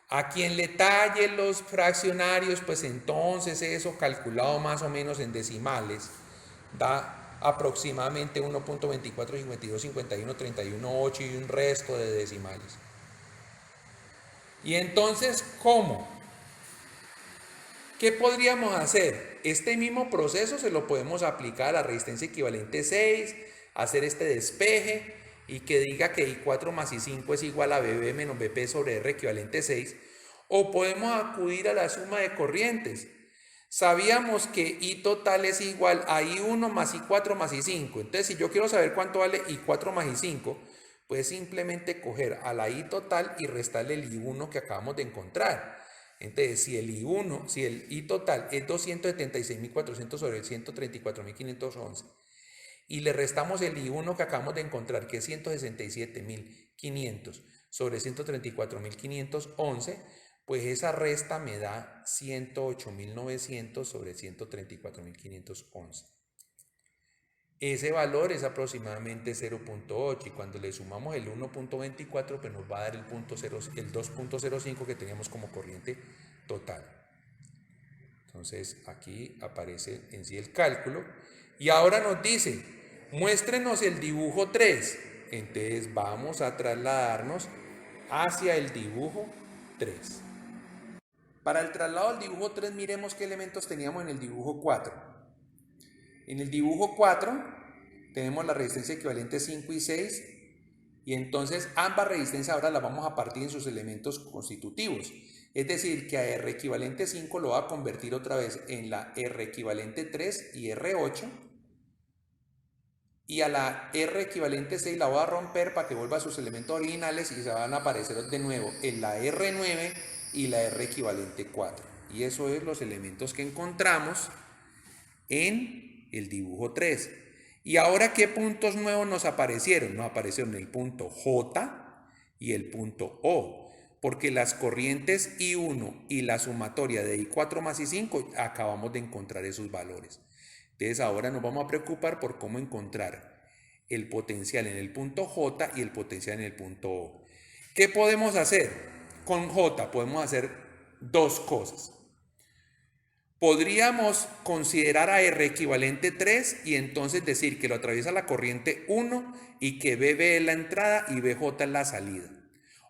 A quien le talle los fraccionarios, pues entonces eso calculado más o menos en decimales da aproximadamente 1.24, 52, 51, 31, 8 y un resto de decimales. Y entonces, ¿cómo? ¿Qué podríamos hacer? Este mismo proceso se lo podemos aplicar a la resistencia equivalente 6, hacer este despeje y que diga que I4 más I5 es igual a BB menos BP sobre R equivalente 6, o podemos acudir a la suma de corrientes. Sabíamos que I total es igual a I1 más I4 más I5. Entonces, si yo quiero saber cuánto vale I4 más I5, pues simplemente coger a la I total y restarle el I1 que acabamos de encontrar. Entonces, si el I total es 276.400 sobre el 134.511 y le restamos el I1 que acabamos de encontrar, que es 167.500 sobre 134.511, pues esa resta me da 108.900 sobre 134.511. Ese valor es aproximadamente 0.8 y cuando le sumamos el 1.24 pues nos va a dar el 2.05 que teníamos como corriente total. Entonces aquí aparece en sí el cálculo y ahora nos dice, muéstrenos el dibujo 3. Entonces vamos a trasladarnos hacia el dibujo 3. Para el traslado al dibujo 3 miremos qué elementos teníamos en el dibujo 4. En el dibujo 4 tenemos la resistencia equivalente 5 y 6 y entonces ambas resistencias ahora las vamos a partir en sus elementos constitutivos. Es decir, que a R equivalente 5 lo va a convertir otra vez en la R equivalente 3 y R8 y a la R equivalente 6 la voy a romper para que vuelva a sus elementos originales y se van a aparecer de nuevo en la R9 y la R equivalente 4. Y eso es los elementos que encontramos en el dibujo 3. Y ahora, ¿qué puntos nuevos nos aparecieron? Nos aparecieron el punto J y el punto O, porque las corrientes I1 y la sumatoria de I4 más I5 acabamos de encontrar esos valores. Entonces ahora nos vamos a preocupar por cómo encontrar el potencial en el punto J y el potencial en el punto O. ¿Qué podemos hacer? Con J podemos hacer dos cosas. Podríamos considerar a R equivalente 3 y entonces decir que lo atraviesa la corriente 1 y que BB es la entrada y BJ es la salida.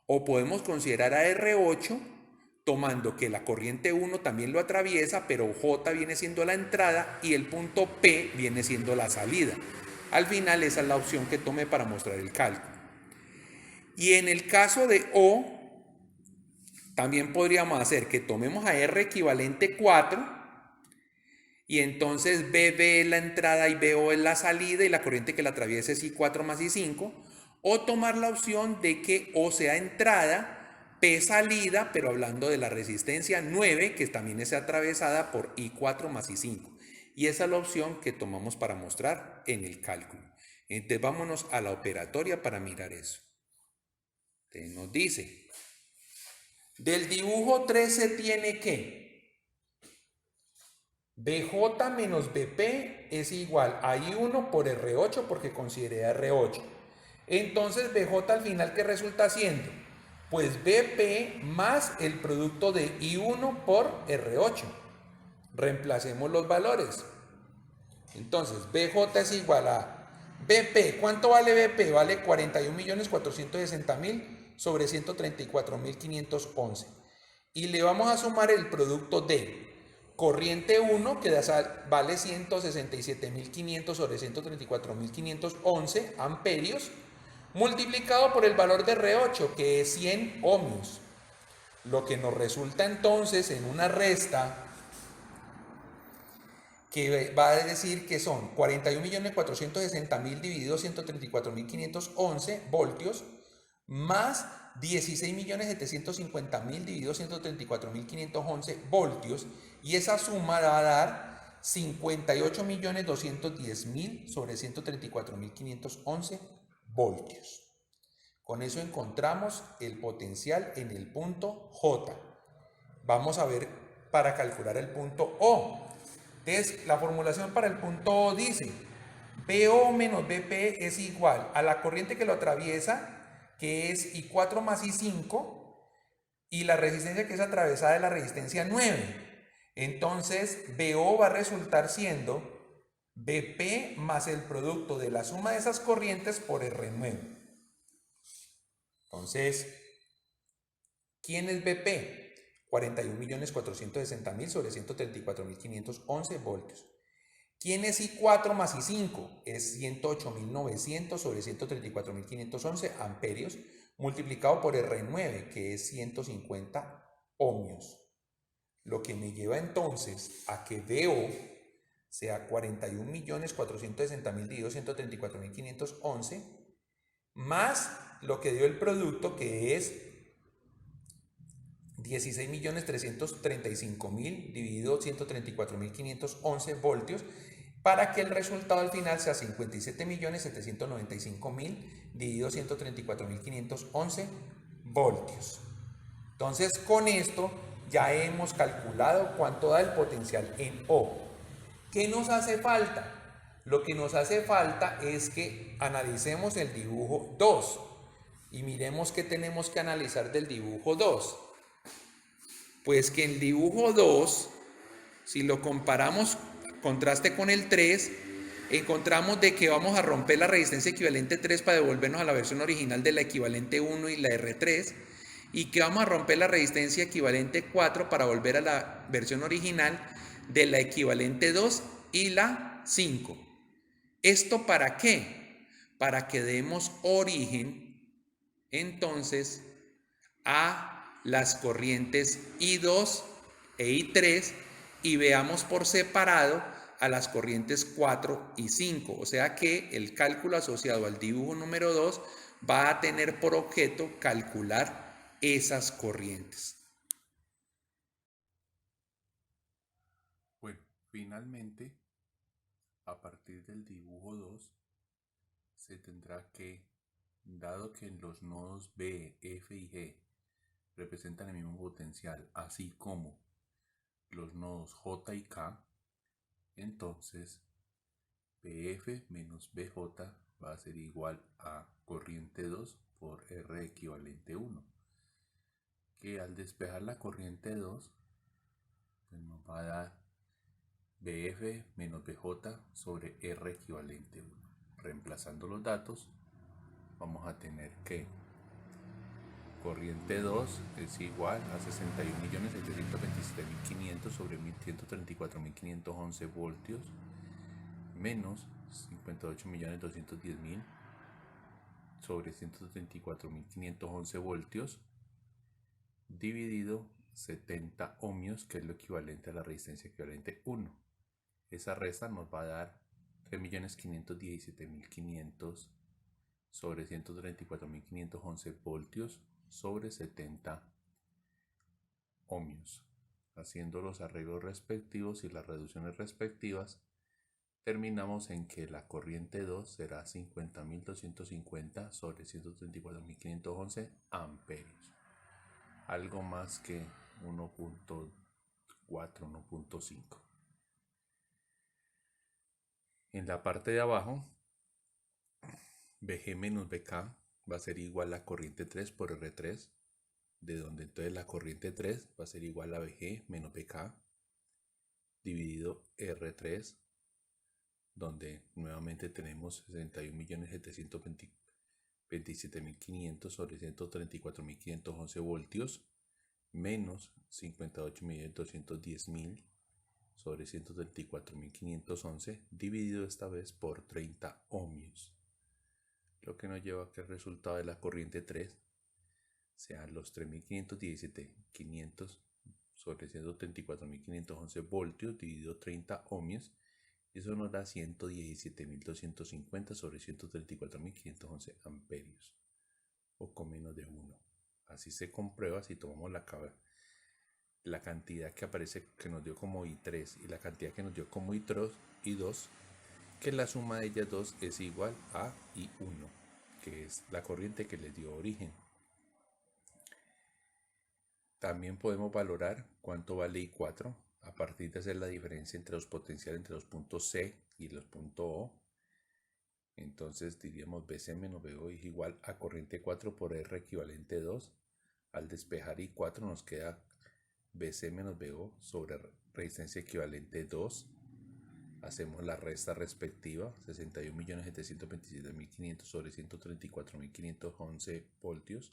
O podemos considerar a R8 tomando que la corriente 1 también lo atraviesa, pero J viene siendo la entrada y el punto P viene siendo la salida. Al final esa es la opción que tomé para mostrar el cálculo. Y en el caso de O, también podríamos hacer que tomemos a R equivalente 4 y entonces BB es la entrada y BO es la salida y la corriente que la atraviesa es I4 más I5, o tomar la opción de que O sea entrada, P salida, pero hablando de la resistencia 9, que también es atravesada por I4 más I5. Y esa es la opción que tomamos para mostrar en el cálculo. Entonces vámonos a la operatoria para mirar eso. Entonces nos dice, del dibujo 3 se tiene que BJ menos BP es igual a I1 por R8 porque consideré R8. Entonces BJ al final, ¿qué resulta siendo? Pues BP más el producto de I1 por R8. Reemplacemos los valores. Entonces BJ es igual a BP. ¿Cuánto vale BP? Vale 41.460.000 sobre 134.511. Y le vamos a sumar el producto de corriente 1, que vale 167.500 sobre 134.511 amperios, multiplicado por el valor de R8, que es 100 ohmios. Lo que nos resulta entonces en una resta que va a decir que son 41.460.000 dividido 134.511 voltios más 16.750.000 dividido 134.511 voltios, y esa suma va a dar 58.210.000 sobre 134.511 voltios. Con eso encontramos el potencial en el punto J. Vamos a ver para calcular el punto O. Entonces, la formulación para el punto O dice, BO menos BP es igual a la corriente que lo atraviesa, que es I4 más I5, y la resistencia que es atravesada es la resistencia 9. Entonces, BO va a resultar siendo BP más el producto de la suma de esas corrientes por R9. Entonces, ¿quién es BP? 41.460.000 sobre 134.511 voltios. ¿Quién es I4 más I5? Es 108.900 sobre 134.511 amperios multiplicado por R9, que es 150 ohmios. Lo que me lleva entonces a que BO sea 41.460.000 dividido 134.511 más lo que dio el producto, que es 16.335.000 dividido 134.511 voltios, para que el resultado al final sea 57.795.000 dividido 134.511 voltios. Entonces, con esto ya hemos calculado cuánto da el potencial en O. ¿Qué nos hace falta? Lo que nos hace falta es que analicemos el dibujo 2 y miremos qué tenemos que analizar del dibujo 2. Pues que el dibujo 2, si lo comparamos, contraste con el 3, encontramos de que vamos a romper la resistencia equivalente 3 para devolvernos a la versión original de la equivalente 1 y la R3, y que vamos a romper la resistencia equivalente 4 para volver a la versión original de la equivalente 2 y la 5. ¿Esto para qué? Para que demos origen entonces a las corrientes I2 e I3 y veamos por separado a las corrientes 4 y 5. O sea que el cálculo asociado al dibujo número 2 va a tener por objeto calcular esas corrientes.
Bueno, finalmente, a partir del dibujo 2, se tendrá que, dado que los nodos B, F y G representan el mismo potencial, así como los nodos J y K, entonces BF menos BJ va a ser igual a corriente 2 por R equivalente 1, que al despejar la corriente 2, pues nos va a dar BF menos BJ sobre R equivalente 1. Reemplazando los datos, vamos a tener que corriente 2 es igual a 61.727.500 sobre 134.511 voltios menos 58.210.000 sobre 134.511 voltios dividido 70 ohmios, que es lo equivalente a la resistencia equivalente 1. Esa resta nos va a dar 3.517.500 sobre 134.511 voltios sobre 70 ohmios. Haciendo los arreglos respectivos y las reducciones respectivas, terminamos en que la corriente 2 será 50.250 sobre 134.511 amperios. Algo más que 1.4, 1.5. En la parte de abajo, BG menos BK va a ser igual a corriente 3 por R3, de donde entonces la corriente 3 va a ser igual a BG menos BK dividido R3, donde nuevamente tenemos 61.727.500 sobre 134.511 voltios menos 58.210.000 sobre 134.511 dividido esta vez por 30 ohmios, lo que nos lleva a que el resultado de la corriente 3 sean los 3.517.500 sobre 134.511 voltios dividido 30 ohmios, y eso nos da 117.250 sobre 134.511 amperios, o con menos de 1. Así se comprueba si tomamos la cantidad que aparece que nos dio como I3 y la cantidad que nos dio como I2, que la suma de ellas dos es igual a I1, que es la corriente que les dio origen. También podemos valorar cuánto vale I4 a partir de hacer la diferencia entre los potenciales entre los puntos C y los puntos O. Entonces diríamos BC menos BO es igual a corriente 4 por R equivalente 2. Al despejar I4 nos queda BC menos BO sobre resistencia equivalente 2. Hacemos la resta respectiva, 61.727.500 sobre 134.511 voltios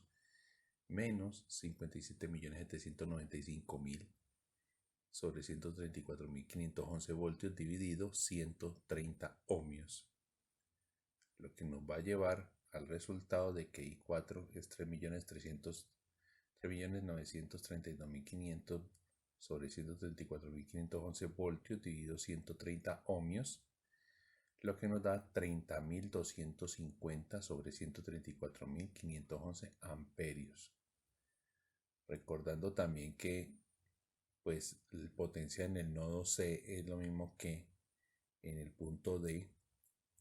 menos 57.795.000 sobre 134.511 voltios dividido 130 ohmios, lo que nos va a llevar al resultado de que I4 es 3.932.500 sobre 134.511 voltios dividido 130 ohmios, lo que nos da 30.250 sobre 134.511 amperios. Recordando también que pues el potencial en el nodo C es lo mismo que en el punto D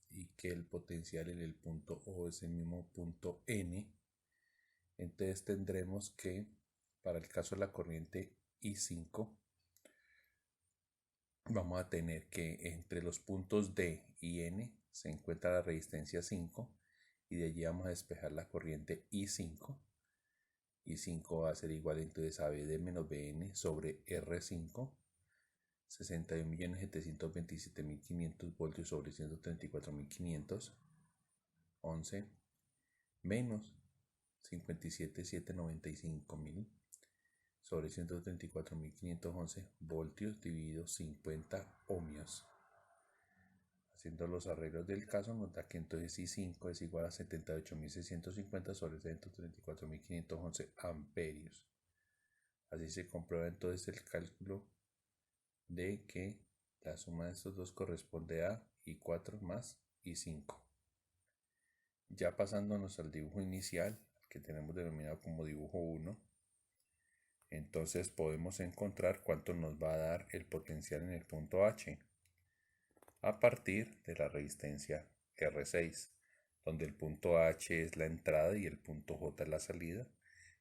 y que el potencial en el punto O es el mismo punto N. Entonces tendremos que para el caso de la corriente I5 vamos a tener que entre los puntos D y N se encuentra la resistencia 5 y de allí vamos a despejar la corriente I5. I5 va a ser igual entonces a BD menos BN sobre R5, 61.727.500 voltios sobre 134.511 menos 57.795.000 sobre 134.511 voltios dividido 50 ohmios. Haciendo los arreglos del caso nos da que entonces I5 es igual a 78.650 sobre 134.511 amperios. Así se comprueba entonces el cálculo de que la suma de estos dos corresponde a I4 más I5. Ya pasándonos al dibujo inicial, que tenemos denominado como dibujo 1, entonces podemos encontrar cuánto nos va a dar el potencial en el punto H a partir de la resistencia R6, donde el punto H es la entrada y el punto J es la salida,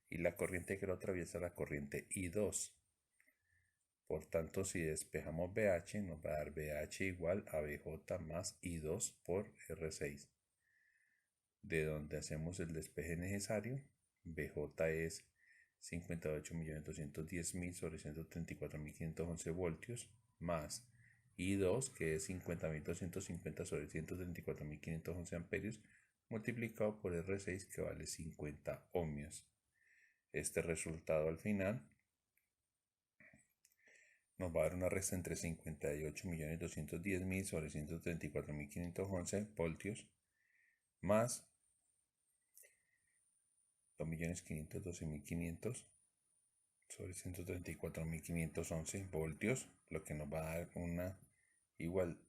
y la corriente que lo atraviesa es la corriente I2. Por tanto, si despejamos BH, nos va a dar BH igual a BJ más I2 por R6. De donde hacemos el despeje necesario, BJ es 58.210.000 sobre 134.511 voltios más I2, que es 50.250 sobre 134.511 amperios, multiplicado por R6, que vale 50 ohmios.
este resultado al final nos va a dar una resta entre 58.210.000 sobre 134.511 voltios más 2.512.500 sobre 134.511 voltios, lo que nos va a dar una igual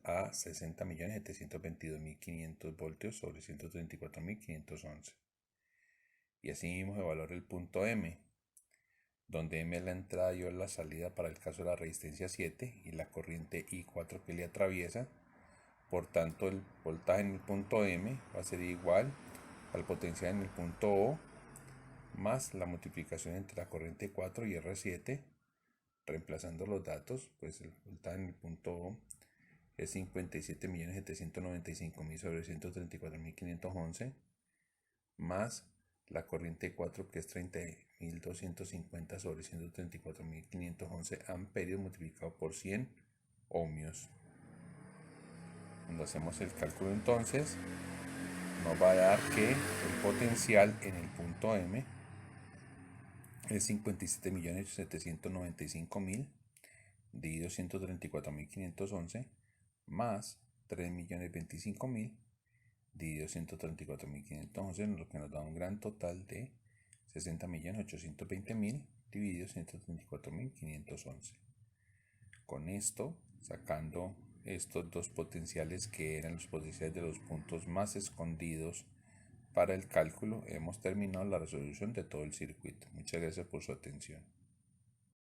a 60.722.500 voltios sobre 134.511. Y así mismo se valora el punto M, donde M es la entrada y O es la salida para el caso de la resistencia 7 y la corriente I4 que le atraviesa. Por tanto, el voltaje en el punto M va a ser igual al potencial en el punto O más la multiplicación entre la corriente 4 y R7. Reemplazando los datos, pues el voltaje en el punto O es 57.795.000 sobre 134.511 más la corriente 4 que es 30.250 sobre 134.511 amperios multiplicado por 100 ohmios. Cuando hacemos el cálculo entonces nos va a dar que el potencial en el punto M es 57.795.000 dividido 134.511 más 3.025.000 dividido 134.511, lo que nos da un gran total de 60.820.000 dividido 134.511. Con esto, sacando estos dos potenciales que eran los potenciales de los puntos más escondidos para el cálculo, hemos terminado la resolución de todo el circuito. Muchas gracias por su atención.